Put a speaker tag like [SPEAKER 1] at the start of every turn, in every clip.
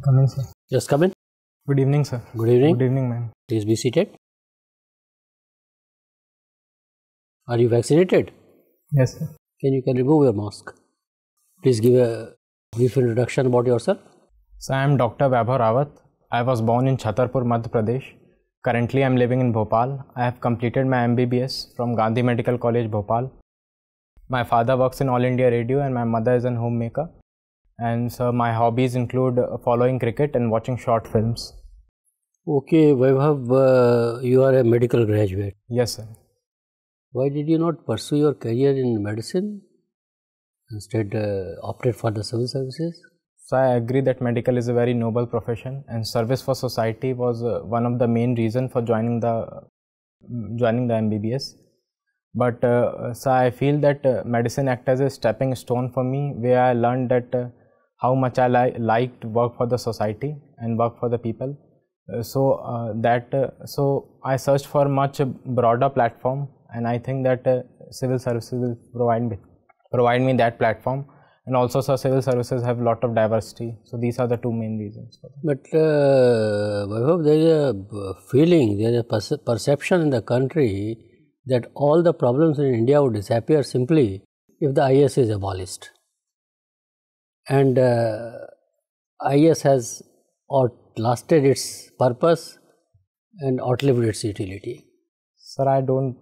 [SPEAKER 1] Come in, sir.
[SPEAKER 2] Just come in.
[SPEAKER 1] Good evening, sir.
[SPEAKER 2] Good evening.
[SPEAKER 1] Good evening, ma'am.
[SPEAKER 2] Please be seated. Are you vaccinated?
[SPEAKER 1] Yes, sir.
[SPEAKER 2] You can remove your mask. Please give a brief introduction about yourself.
[SPEAKER 1] So, I am Dr. Vaibhav Rawat. I was born in Chhatarpur, Madhya Pradesh. Currently, I am living in Bhopal. I have completed my MBBS from Gandhi Medical College, Bhopal. My father works in All India Radio and my mother is a homemaker. And so, my hobbies include following cricket and watching short films.
[SPEAKER 2] Okay, Vaibhav, you are a medical graduate.
[SPEAKER 1] Yes, sir.
[SPEAKER 2] Why did you not pursue your career in medicine? Instead, opted for the civil services?
[SPEAKER 1] So, I agree that medical is a very noble profession and service for society was one of the main reasons for joining the MBBS. But so I feel that medicine acts as a stepping stone for me, where I learned that how much I liked work for the society and work for the people. So I searched for much broader platform, and I think that civil services will provide me that platform. And also, so civil services have a lot of diversity. So these are the two main reasons for that.
[SPEAKER 2] But Vaibhav, there is a feeling, there is a perception in the country that all the problems in India would disappear simply if the IAS is abolished. And IAS has outlasted its purpose and outlived its utility.
[SPEAKER 1] Sir, I don't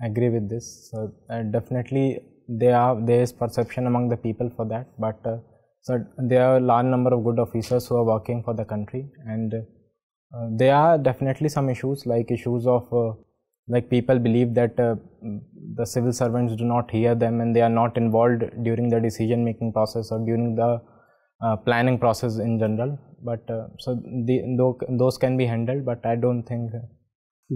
[SPEAKER 1] agree with this. So, definitely there is perception among the people for that, but so there are a large number of good officers who are working for the country, and there are definitely some issues of like people believe that the civil servants do not hear them and they are not involved during the decision making process or during the planning process in general. But so those can be handled, but I don't think.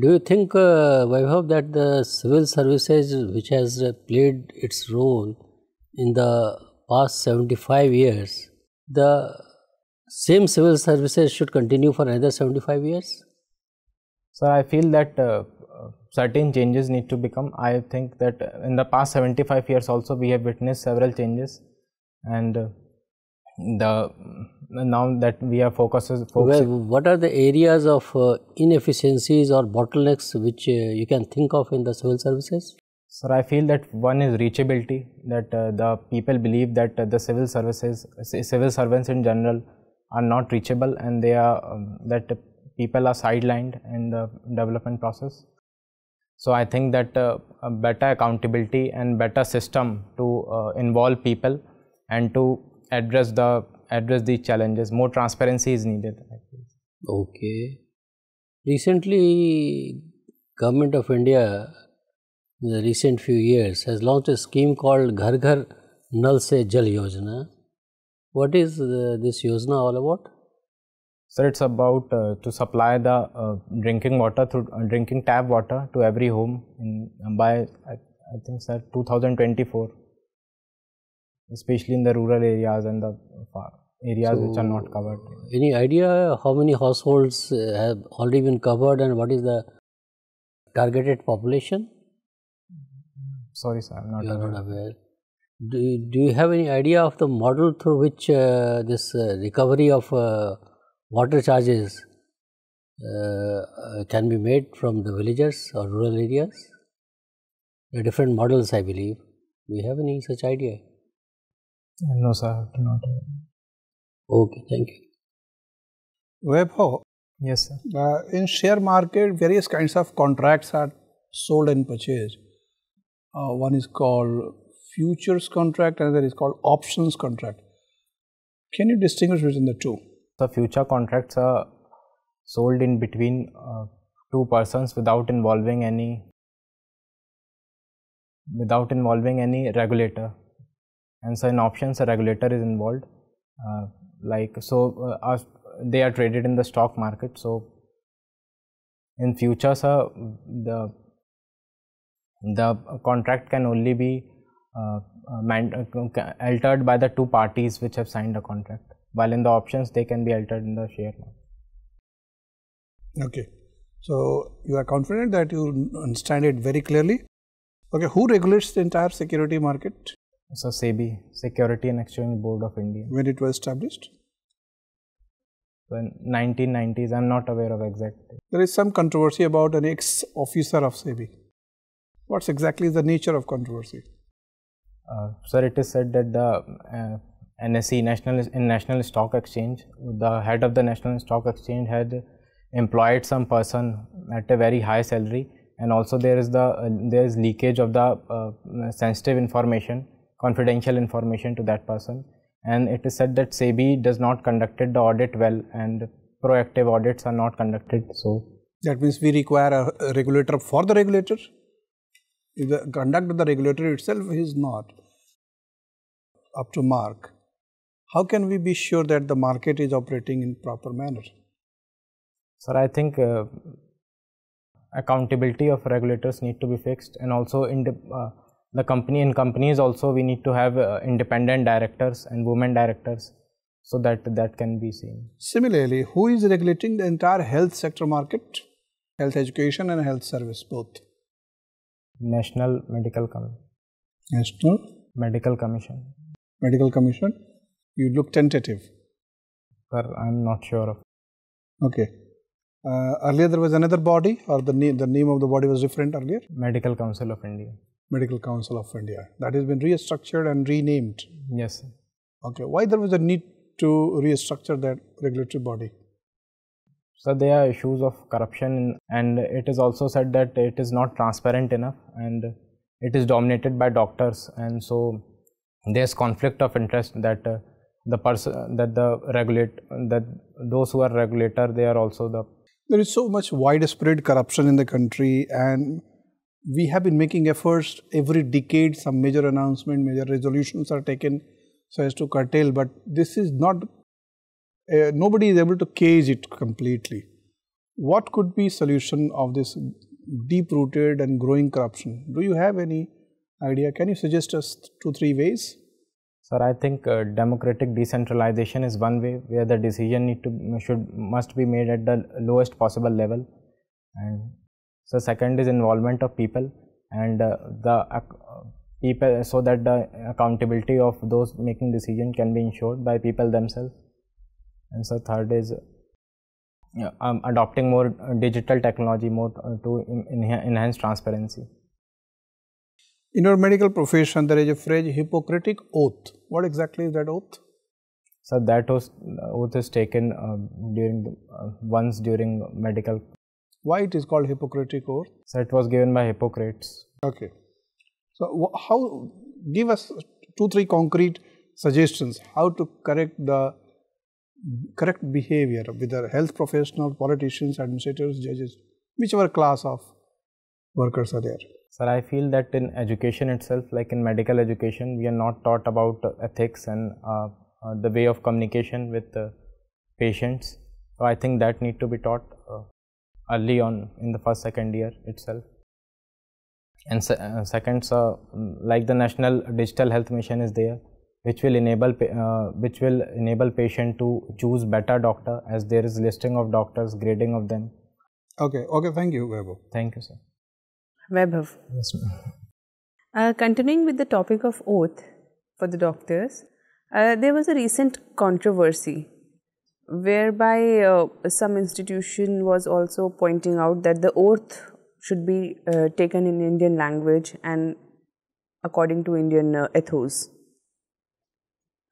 [SPEAKER 2] Do you think, Vaibhav, that the civil services, which has played its role in the past 75 years, the same civil services should continue for another 75 years?
[SPEAKER 1] So I feel that certain changes need to become. I think that in the past 75 years also we have witnessed several changes, and now that we are focusing.
[SPEAKER 2] Well, what are the areas of inefficiencies or bottlenecks which you can think of in the civil services?
[SPEAKER 1] Sir, I feel that one is reachability, that the people believe that the civil servants in general are not reachable, and they are that people are sidelined in the development process. So I think that a better accountability and better system to involve people and to address these challenges. More transparency is needed.
[SPEAKER 2] Okay. Recently, Government of India in the recent few years has launched a scheme called Ghar Ghar Nal Se Jal Yojana. What is this Yojana all about?
[SPEAKER 1] Sir, it's about to supply the drinking tap water to every home by I think sir 2024. Especially in the rural areas and the areas which are not covered.
[SPEAKER 2] Any idea how many households have already been covered and what is the targeted population?
[SPEAKER 1] Sorry, sir, I'm not
[SPEAKER 2] aware. You are not aware. Do you have any idea of the model through which this recovery of water charges can be made from the villagers or rural areas? There are different models, I believe. Do you have any such idea?
[SPEAKER 1] No, sir, I do not have.
[SPEAKER 2] Okay, thank you.
[SPEAKER 3] Vaibhav,
[SPEAKER 1] yes, sir.
[SPEAKER 3] In share market, various kinds of contracts are sold and purchased. One is called futures contract, another is called options contract. Can you distinguish between the two?
[SPEAKER 1] The future contracts are sold in between two persons without involving any regulator. And so in options, a regulator is involved. They are traded in the stock market. So in futures, the contract can only be altered by the two parties which have signed a contract. While in the options, they can be altered in the share market.
[SPEAKER 3] Okay. So you are confident that you understand it very clearly. Okay. Who regulates the entire security market?
[SPEAKER 1] So SEBI, Security and Exchange Board of India.
[SPEAKER 3] When it was established?
[SPEAKER 1] in 1990s. I'm not aware of exact.
[SPEAKER 3] There is some controversy about an ex-officer of SEBI. What's exactly the nature of controversy?
[SPEAKER 1] Sir, it is said that the NSE, National Stock Exchange, the head of the National Stock Exchange had employed some person at a very high salary, and also there is leakage of the sensitive information, confidential information to that person. And it is said that SEBI does not conducted the audit well, and proactive audits are not conducted. So
[SPEAKER 3] that means we require a regulator for the regulator. If the conduct of the regulator itself is not up to mark, how can we be sure that the market is operating in proper manner?
[SPEAKER 1] Sir, I think accountability of regulators need to be fixed, and also in companies also we need to have independent directors and women directors, so that can be seen.
[SPEAKER 3] Similarly, who is regulating the entire health sector market, health education and health service both?
[SPEAKER 1] National Medical Commission.
[SPEAKER 3] National
[SPEAKER 1] Medical Commission.
[SPEAKER 3] Medical Commission. You look tentative.
[SPEAKER 1] Sir, I'm not sure of.
[SPEAKER 3] Okay. Earlier there was another body, or the name of the body was different earlier?
[SPEAKER 1] Medical Council of India.
[SPEAKER 3] Medical Council of India. That has been restructured and renamed.
[SPEAKER 1] Yes, sir.
[SPEAKER 3] Okay. Why there was a need to restructure that regulatory body?
[SPEAKER 1] So there are issues of corruption, and it is also said that it is not transparent enough, and it is dominated by doctors, and so there's conflict of interest that those who are regulator, they are also the.
[SPEAKER 3] There is so much widespread corruption in the country, and we have been making efforts every decade. Some major announcement, major resolutions are taken so as to curtail, but this is not. Nobody is able to cage it completely. What could be solution of this deep-rooted and growing corruption? Do you have any idea? Can you suggest us 2-3 ways?
[SPEAKER 1] Sir, I think democratic decentralization is one way where the decision must be made at the lowest possible level, and so second is involvement of people, and people, so that the accountability of those making decision can be ensured by people themselves. And so third is adopting more digital technology, more to enhance transparency.
[SPEAKER 3] In our medical profession, there is a phrase, Hippocratic oath. What exactly is that oath?
[SPEAKER 1] So that oath is taken once during medical.
[SPEAKER 3] Why it is called Hippocratic oath?
[SPEAKER 1] So it was given by Hippocrates.
[SPEAKER 3] Okay. So give us 2-3 concrete suggestions how to correct behavior with the health professional, politicians, administrators, judges, whichever class of workers are there.
[SPEAKER 1] Sir, I feel that in education itself, like in medical education, we are not taught about ethics and the way of communication with patients. So I think that need to be taught early on in the first, second year itself. And second, like the National Digital Health Mission is there, which will enable patient to choose better doctor, as there is listing of doctors, grading of them.
[SPEAKER 3] Okay. Thank you, Vaibhav.
[SPEAKER 1] Thank you, sir.
[SPEAKER 4] Vaibhav.
[SPEAKER 1] Yes, ma'am.
[SPEAKER 4] Continuing with the topic of oath for the doctors, there was a recent controversy whereby some institution was also pointing out that the oath should be taken in Indian language and according to Indian ethos.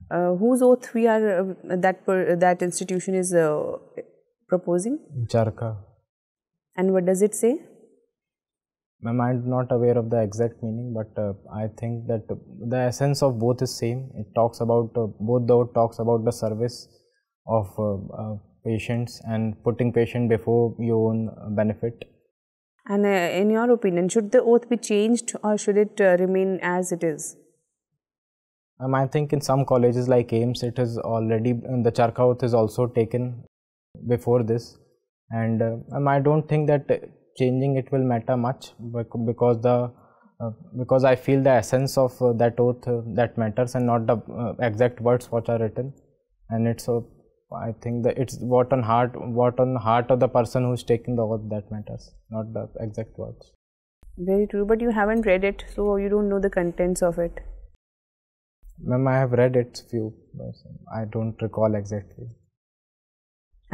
[SPEAKER 4] Whose oath we are that institution is proposing?
[SPEAKER 1] Charka.
[SPEAKER 4] And what does it say?
[SPEAKER 1] Ma'am, I am not aware of the exact meaning, but I think that the essence of both is same. It talks about both the oath talks about the service of patients and putting patient before your own benefit.
[SPEAKER 4] And in your opinion, should the oath be changed or should it remain as it is?
[SPEAKER 1] I think in some colleges like AIMS, it is already, the Charka oath is also taken before this, and I don't think that changing it will matter much, because I feel the essence of that oath that matters, and not the exact words which are written, and it's I think that it's what on heart of the person who is taking the oath that matters, not the exact words.
[SPEAKER 4] Very true, but you haven't read it, so you don't know the contents of it.
[SPEAKER 1] Ma'am, I have read it few, I don't recall exactly.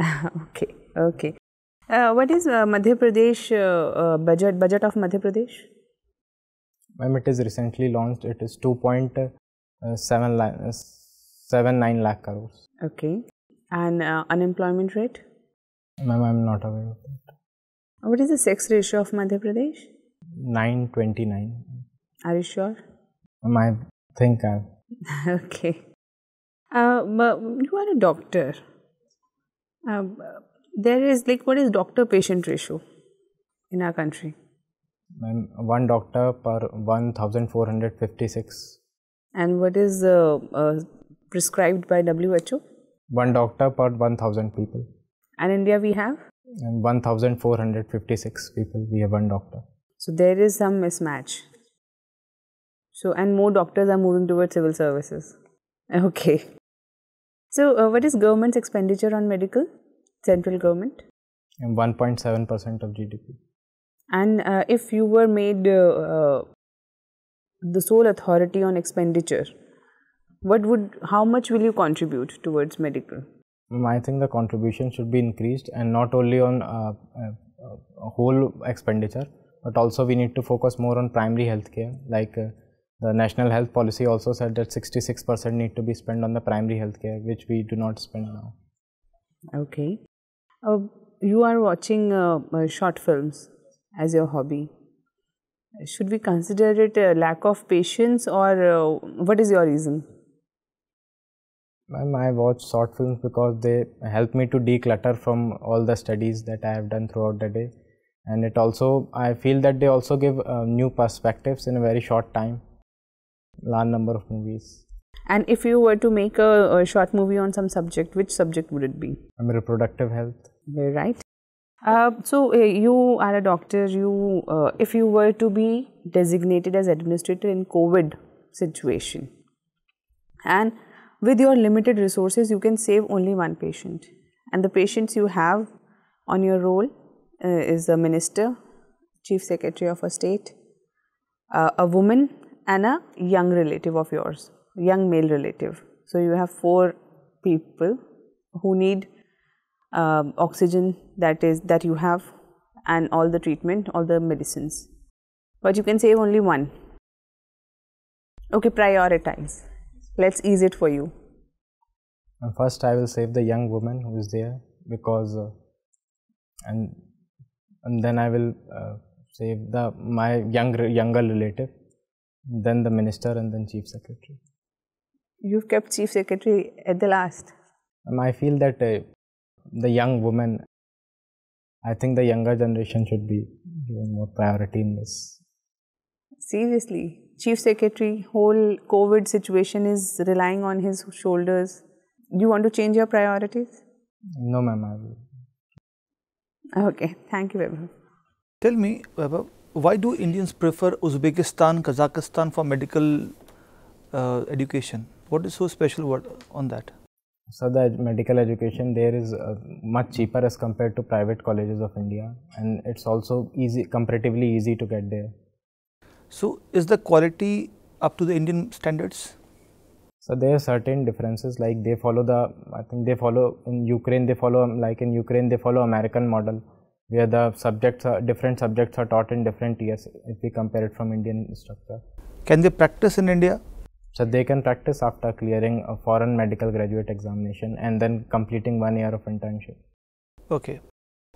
[SPEAKER 4] Okay, okay. What is Madhya Pradesh budget of Madhya Pradesh?
[SPEAKER 1] Ma'am, it is recently launched. It is 2.79 lakh crores.
[SPEAKER 4] Okay. And unemployment rate?
[SPEAKER 1] Ma'am, I am not aware of that.
[SPEAKER 4] What is the sex ratio of Madhya Pradesh?
[SPEAKER 1] 9:29.
[SPEAKER 4] Are you sure?
[SPEAKER 1] Ma'am, I think I.
[SPEAKER 4] Okay. You are a doctor. There is like, what is doctor-patient ratio in our country?
[SPEAKER 1] Ma'am, one doctor per 1,456.
[SPEAKER 4] And what is prescribed by WHO?
[SPEAKER 1] One doctor per 1,000 people.
[SPEAKER 4] And India we have?
[SPEAKER 1] And 1,456 people, we have one doctor.
[SPEAKER 4] So there is some mismatch. So, and more doctors are moving towards civil services. Okay. So, what is government's expenditure on medical? Central government?
[SPEAKER 1] And 1.7% of GDP.
[SPEAKER 4] And if you were made the sole authority on expenditure, how much will you contribute towards medical?
[SPEAKER 1] I think the contribution should be increased, and not only on whole expenditure, but also we need to focus more on primary health care. Like the National Health Policy also said that 66% need to be spent on the primary health care, which we do not spend now.
[SPEAKER 4] Okay. You are watching short films as your hobby. Should we consider it a lack of patience, or what is your reason?
[SPEAKER 1] I watch short films because they help me to declutter from all the studies that I have done throughout the day, and it also, I feel that they also give new perspectives in a very short time, large number of movies.
[SPEAKER 4] And if you were to make a short movie on some subject, which subject would it be?
[SPEAKER 1] Reproductive health.
[SPEAKER 4] Very right. So you are a doctor. If you were to be designated as administrator in COVID situation, and with your limited resources, you can save only one patient, and the patients you have on your roll is a minister, chief secretary of a state, a woman, and a young relative of yours, young male relative. So you have 4 people who need oxygen that you have, and all the treatment, all the medicines, but you can save only one. Okay, prioritize. Let's ease it for you.
[SPEAKER 1] First, I will save the young woman who is there, because and then I will save my younger relative, then the minister, and then chief secretary.
[SPEAKER 4] You've kept chief secretary at the last.
[SPEAKER 1] I feel that the young woman, I think the younger generation should be given more priority in this.
[SPEAKER 4] Seriously, chief secretary, whole COVID situation is relying on his shoulders. Do you want to change your priorities?
[SPEAKER 1] No, ma'am, I will.
[SPEAKER 4] Okay, thank you, Vaibhav.
[SPEAKER 3] Tell me, Vaibhav, why do Indians prefer Uzbekistan, Kazakhstan for medical education? What is so special on that?
[SPEAKER 1] So the medical education there is much cheaper as compared to private colleges of India, and it's also comparatively easy to get there.
[SPEAKER 3] So is the quality up to the Indian standards?
[SPEAKER 1] So there are certain differences, like they follow in Ukraine they follow American model, where the different subjects are taught in different years if we compare it from Indian structure.
[SPEAKER 3] Can they practice in India?
[SPEAKER 1] So they can practice after clearing a foreign medical graduate examination and then completing 1 year of internship.
[SPEAKER 3] Okay.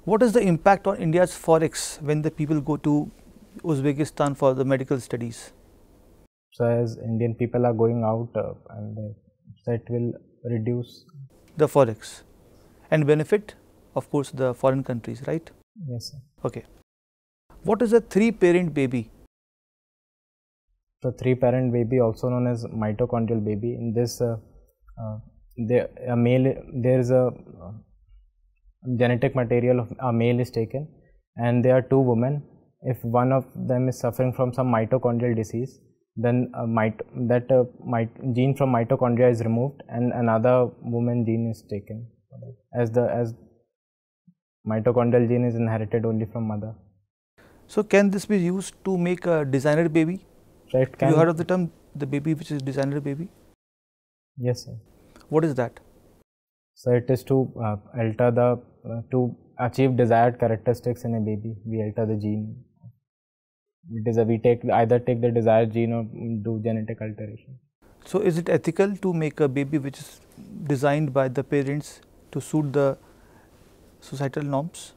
[SPEAKER 3] What is the impact on India's forex when the people go to Uzbekistan for the medical studies?
[SPEAKER 1] So as Indian people are going out, and that will reduce
[SPEAKER 3] the forex and benefit, of course, the foreign countries, right?
[SPEAKER 1] Yes, sir.
[SPEAKER 3] Okay. What is a 3-parent baby?
[SPEAKER 1] The 3-parent baby, also known as mitochondrial baby. In this, there is a genetic material of a male is taken, and there are 2 women. If one of them is suffering from some mitochondrial disease, then gene from mitochondria is removed and another woman gene is taken, as mitochondrial gene is inherited only from mother.
[SPEAKER 3] So can this be used to make a designer baby?
[SPEAKER 1] Right,
[SPEAKER 3] have you heard of the term, the baby which is designer baby?
[SPEAKER 1] Yes, sir.
[SPEAKER 3] What is that?
[SPEAKER 1] So it is to alter the to achieve desired characteristics in a baby. We alter the gene. It is we either take the desired gene or do genetic alteration.
[SPEAKER 5] So is it ethical to make a baby which is designed by the parents to suit the societal norms?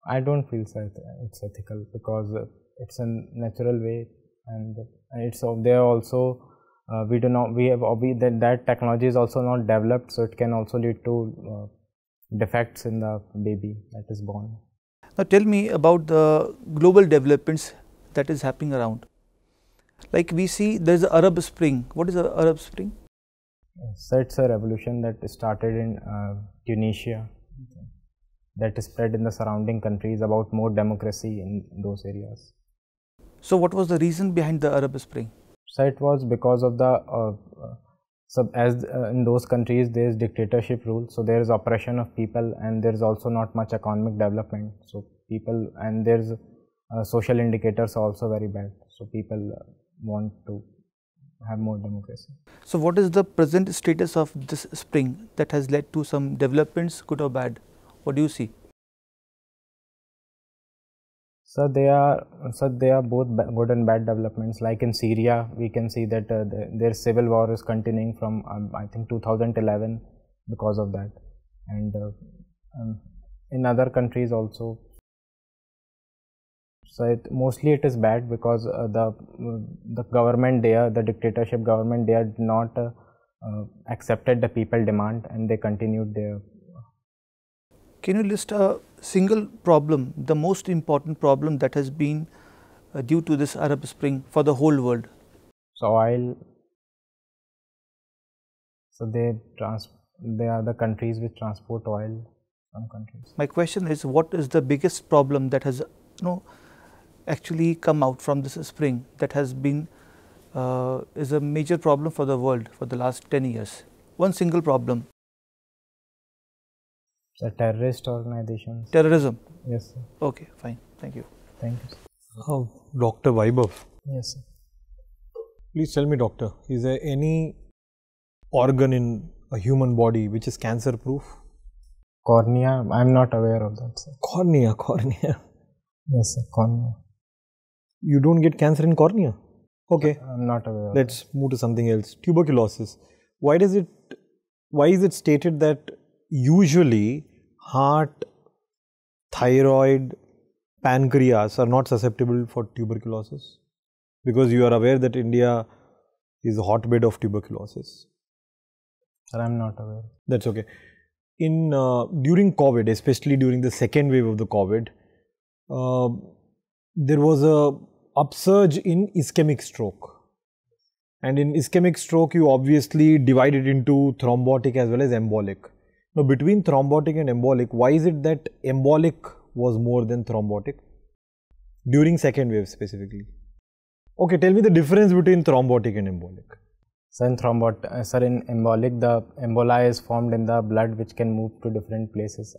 [SPEAKER 1] I don't feel so it's ethical, because it's a natural way, and it's there also. That technology is also not developed, so it can also lead to defects in the baby that is born.
[SPEAKER 5] Now tell me about the global developments that is happening around. Like we see there is the Arab Spring. What is the Arab Spring?
[SPEAKER 1] So it's a revolution that started in Tunisia, that is spread in the surrounding countries about more democracy in those areas.
[SPEAKER 5] So what was the reason behind the Arab Spring?
[SPEAKER 1] So it was because of the in those countries there is dictatorship rule, so there is oppression of people, and there is also not much economic development. So people, and there is social indicators are also very bad. So people want to have more democracy.
[SPEAKER 5] So what is the present status of this spring that has led to some developments, good or bad? What do you see?
[SPEAKER 1] So they are both good and bad developments. Like in Syria, we can see that their civil war is continuing from I think 2011 because of that, and in other countries also. So mostly it is bad because the government there, the dictatorship government there, did not accepted the people demand, and they continued their.
[SPEAKER 5] Can you list a single problem, the most important problem that has been due to this Arab Spring for the whole world?
[SPEAKER 1] So oil. So they are the countries which transport oil. Some countries.
[SPEAKER 5] My question is, what is the biggest problem that has actually come out from this spring that has been is a major problem for the world for the last 10 years? One single problem.
[SPEAKER 1] The terrorist organizations.
[SPEAKER 5] Terrorism?
[SPEAKER 1] Yes, sir.
[SPEAKER 5] Okay, fine. Thank you.
[SPEAKER 1] Thank you, sir.
[SPEAKER 6] Dr. Vaibhav.
[SPEAKER 1] Yes, sir.
[SPEAKER 6] Please tell me, doctor, is there any organ in a human body which is cancer proof?
[SPEAKER 1] Cornea, I am not aware of that, sir.
[SPEAKER 6] Cornea.
[SPEAKER 1] Yes, sir, cornea.
[SPEAKER 6] You don't get cancer in cornea? Okay.
[SPEAKER 1] I am not aware.
[SPEAKER 6] Let's move to something else. Tuberculosis. Why is it stated that usually heart, thyroid, pancreas are not susceptible for tuberculosis? Because you are aware that India is a hotbed of tuberculosis.
[SPEAKER 1] Sir, I am not aware.
[SPEAKER 6] That's okay. During COVID, especially during the second wave of the COVID, there was a upsurge in ischemic stroke. And in ischemic stroke, you obviously divide it into thrombotic as well as embolic. Now, between thrombotic and embolic, why is it that embolic was more than thrombotic during second wave specifically? Okay, tell me the difference between thrombotic and embolic.
[SPEAKER 1] So in embolic, the emboli is formed in the blood which can move to different places.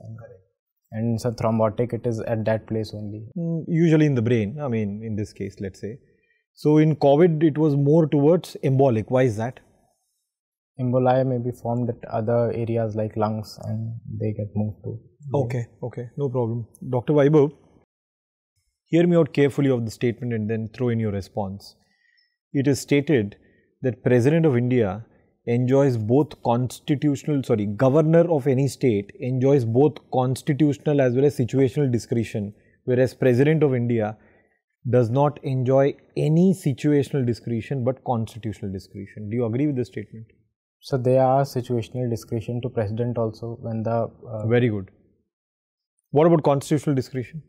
[SPEAKER 1] And so thrombotic, it is at that place only.
[SPEAKER 6] Usually in the brain, I mean in this case, let's say. So in COVID, it was more towards embolic. Why is that?
[SPEAKER 1] Emboli may be formed at other areas like lungs, and they get moved to.
[SPEAKER 6] Okay, no problem. Dr. Vaibhav, hear me out carefully of the statement and then throw in your response. It is stated that President of India enjoys both governor of any state enjoys both constitutional as well as situational discretion, whereas President of India does not enjoy any situational discretion but constitutional discretion. Do you agree with this statement?
[SPEAKER 1] So there are situational discretion to president also when the.
[SPEAKER 6] Very good. What about constitutional discretion?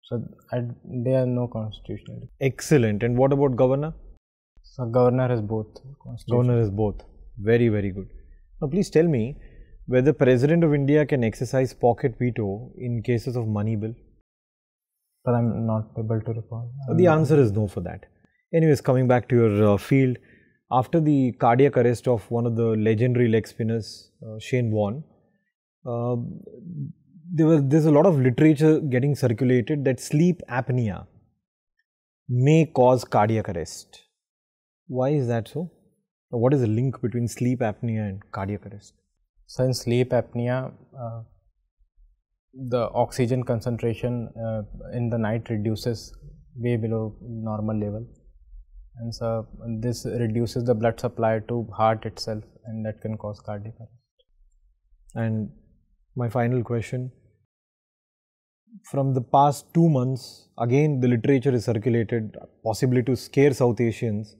[SPEAKER 1] So there are no constitutional.
[SPEAKER 6] Excellent. And what about governor?
[SPEAKER 1] So governor has both.
[SPEAKER 6] Governor has both. Very, very good. Now please tell me whether President of India can exercise pocket veto in cases of money bill.
[SPEAKER 1] But I am not able to recall.
[SPEAKER 6] The answer is no for that. Anyways, coming back to your field, after the cardiac arrest of one of the legendary leg spinners, Shane Warne, there's a lot of literature getting circulated that sleep apnea may cause cardiac arrest. Why is that so? What is the link between sleep apnea and cardiac arrest?
[SPEAKER 1] So in sleep apnea, the oxygen concentration in the night reduces way below normal level, and so this reduces the blood supply to heart itself, and that can cause cardiac arrest.
[SPEAKER 6] And my final question, from the past 2 months, again the literature is circulated, possibly to scare South Asians,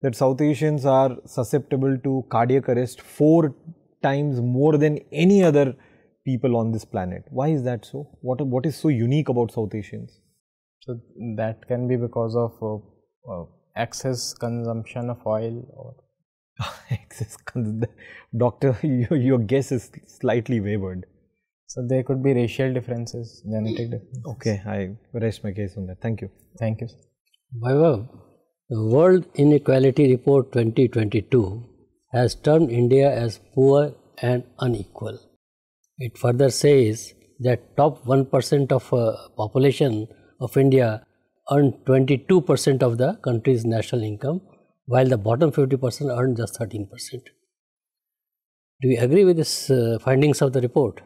[SPEAKER 6] that South Asians are susceptible to cardiac arrest 4 times more than any other people on this planet. Why is that so? What is so unique about South Asians?
[SPEAKER 1] So that can be because of excess consumption of oil or
[SPEAKER 6] Doctor, your guess is slightly wavered.
[SPEAKER 1] So there could be racial differences, genetic differences.
[SPEAKER 6] Okay, I rest my case on that. Thank you.
[SPEAKER 1] Thank you.
[SPEAKER 2] Vaibhav, the World Inequality Report 2022 has termed India as poor and unequal. It further says that top 1% of population of India earn 22% of the country's national income, while the bottom 50% earn just 13%. Do you agree with this findings of the report?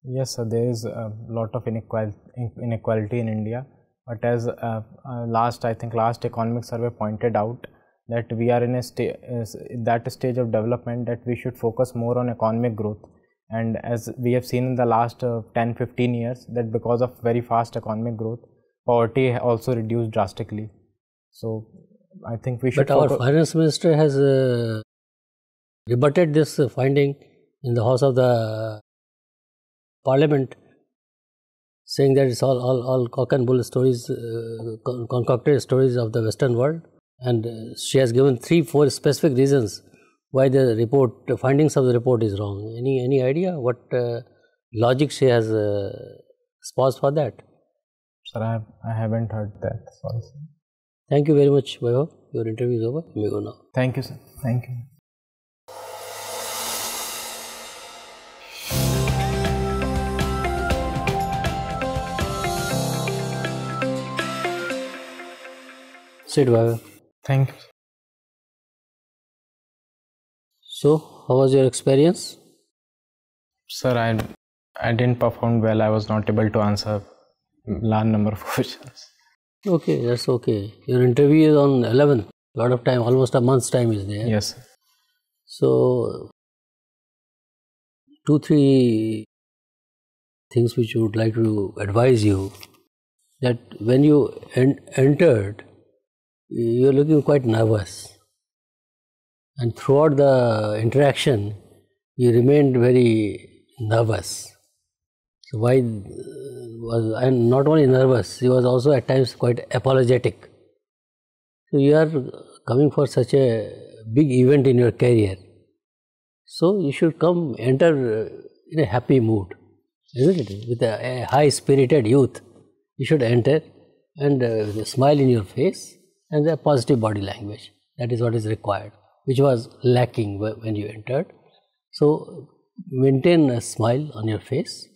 [SPEAKER 1] Yes, sir, there is a lot of inequality in India, but as last economic survey pointed out, that we are in a stage of development that we should focus more on economic growth. And as we have seen in the last 10-15 years, that because of very fast economic growth, poverty also reduced drastically. So I think we should.
[SPEAKER 2] But our finance minister has rebutted this finding in the House of the Parliament, saying that it's all cock and bull stories, concocted stories of the Western world, and she has given 3-4 specific reasons why the findings of the report is wrong. Any idea what logic she has espoused for that?
[SPEAKER 1] Sir, I haven't heard that. Sorry, sir.
[SPEAKER 2] Thank you very much, Vaibhav. Your interview is over. You may go now.
[SPEAKER 1] Thank you, sir. Thank you.
[SPEAKER 2] Sit, Vaibhav.
[SPEAKER 1] Thank you.
[SPEAKER 2] So, how was your experience?
[SPEAKER 1] Sir, I didn't perform well. I was not able to answer large number of questions.
[SPEAKER 2] Okay, that's okay. Your interview is on 11th. A lot of time, almost a month's time is there.
[SPEAKER 1] Yes, sir.
[SPEAKER 2] So, 2-3 things which you would like to advise you, that when you entered, you were looking quite nervous, and throughout the interaction you remained very nervous. So why and not only nervous, he was also at times quite apologetic. So you are coming for such a big event in your career, so you should enter in a happy mood, isn't it? With a high-spirited youth, you should enter and with a smile in your face and a positive body language. That is what is required, which was lacking when you entered. So maintain a smile on your face.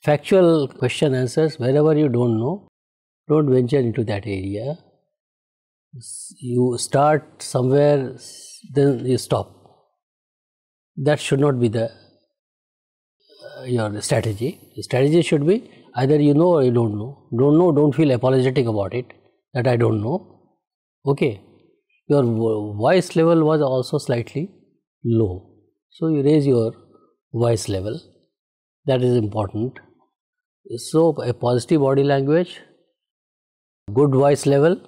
[SPEAKER 2] Factual question answers, wherever you don't know, don't venture into that area. You start somewhere, then you stop. That should not be your strategy. The strategy should be either you know or you don't know. Don't know, don't feel apologetic about it, that I don't know. Okay. Your voice level was also slightly low. So you raise your voice level. That is important. So a positive body language, good voice level,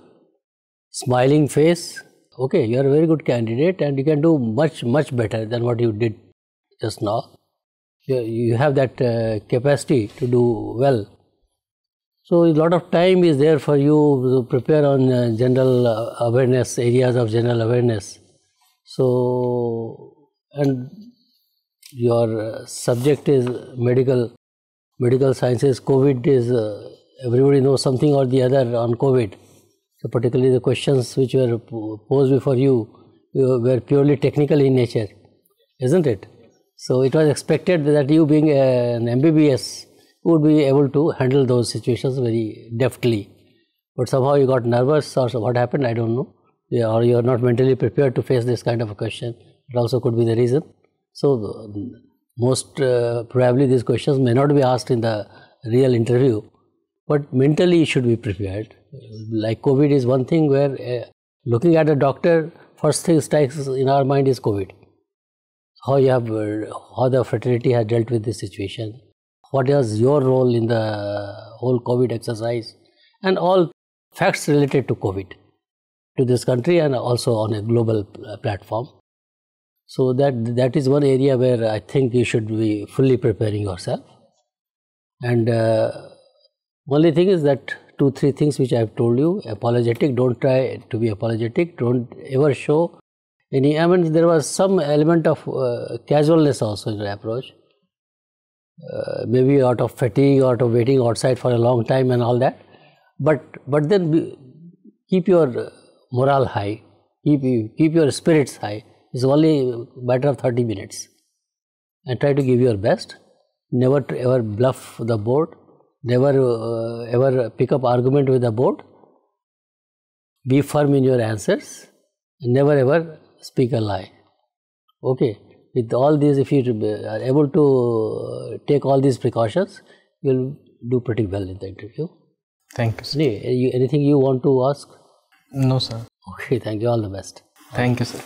[SPEAKER 2] smiling face. Okay, you are a very good candidate and you can do much better than what you did just now. You have that capacity to do well. So a lot of time is there for you to prepare on general awareness, areas of general awareness. So, and your subject is medical sciences. COVID is, everybody knows something or the other on COVID. So particularly the questions which were posed before you were purely technical in nature, isn't it? So it was expected that you being an MBBS would be able to handle those situations very deftly. But somehow you got nervous or what happened, I don't know. Or you are not mentally prepared to face this kind of a question. It also could be the reason. So most probably these questions may not be asked in the real interview, but mentally you should be prepared. Like COVID is one thing where looking at a doctor, first thing strikes in our mind is COVID. How the fraternity has dealt with this situation. What is your role in the whole COVID exercise, and all facts related to COVID, to this country and also on a global platform. So that is one area where I think you should be fully preparing yourself. And only thing is that 2-3 things which I have told you: apologetic, don't try to be apologetic, don't ever show any, I mean there was some element of casualness also in your approach. Maybe out of fatigue, out of waiting outside for a long time and all that, but then keep your morale high, keep your spirits high. It's only a matter of 30 minutes, and try to give your best. Never ever bluff the board, never ever pick up argument with the board. Be firm in your answers, never ever speak a lie. Okay. With all these, if you are able to take all these precautions, you will do pretty well in the interview.
[SPEAKER 1] Thank you, sir.
[SPEAKER 2] Anything you want to ask?
[SPEAKER 1] No, sir.
[SPEAKER 2] Okay, thank you. All the best.
[SPEAKER 1] Thank you, sir.